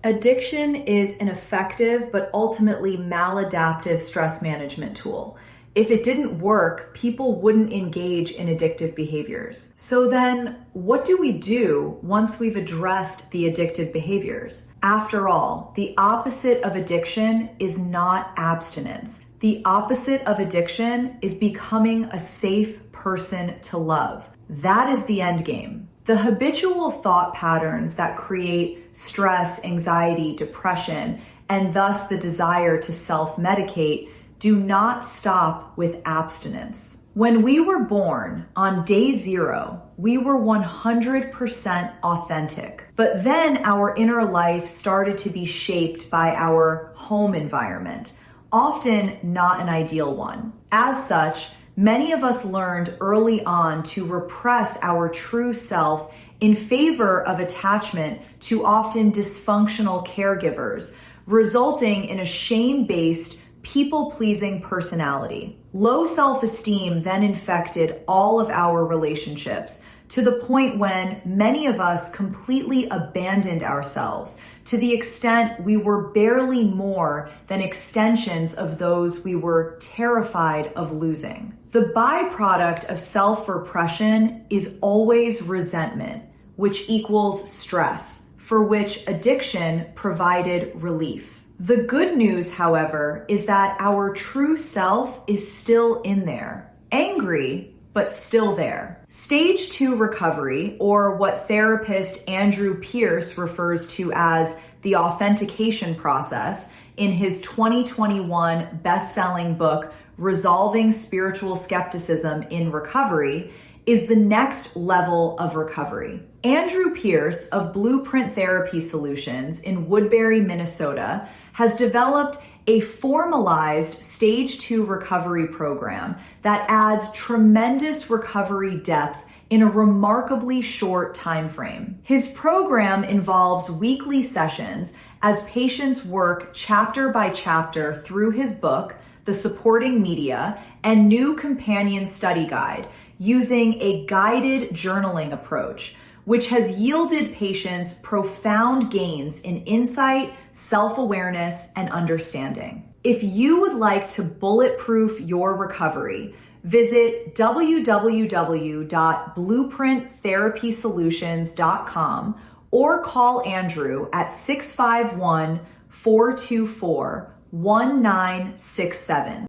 Addiction is an effective but ultimately maladaptive stress management tool. If it didn't work, people wouldn't engage in addictive behaviors. So then, what do we do once we've addressed the addictive behaviors? After all, the opposite of addiction is not abstinence. The opposite of addiction is becoming a safe person to love. That is the end game. The habitual thought patterns that create stress, anxiety, depression, and thus the desire to self-medicate do not stop with abstinence. When we were born, on day 0, we were 100% authentic. But then our inner life started to be shaped by our home environment, often not an ideal one. As such, many of us learned early on to repress our true self in favor of attachment to often dysfunctional caregivers, resulting in a shame-based, people-pleasing personality. Low self-esteem then infected all of our relationships to the point when many of us completely abandoned ourselves, to the extent we were barely more than extensions of those we were terrified of losing. The byproduct of self-repression is always resentment, which equals stress, for which addiction provided relief. The good news, however, is that our true self is still in there. Angry, but still there. Stage 2 recovery, or what therapist Andrew Pierce refers to as the authentication process in his 2021 best-selling book, Resolving Spiritual Skepticism in Recovery, is the next level of recovery. Andrew Pierce of Blueprint Therapy Solutions in Woodbury, Minnesota, has developed a formalized Stage 2 recovery program that adds tremendous recovery depth in a remarkably short time frame. His program involves weekly sessions as patients work chapter by chapter through his book, the supporting media, and new companion study guide using a guided journaling approach, which has yielded patients profound gains in insight, self-awareness, and understanding. If you would like to bulletproof your recovery, visit www.blueprinttherapysolutions.com or call Andrew at 651-424-1967.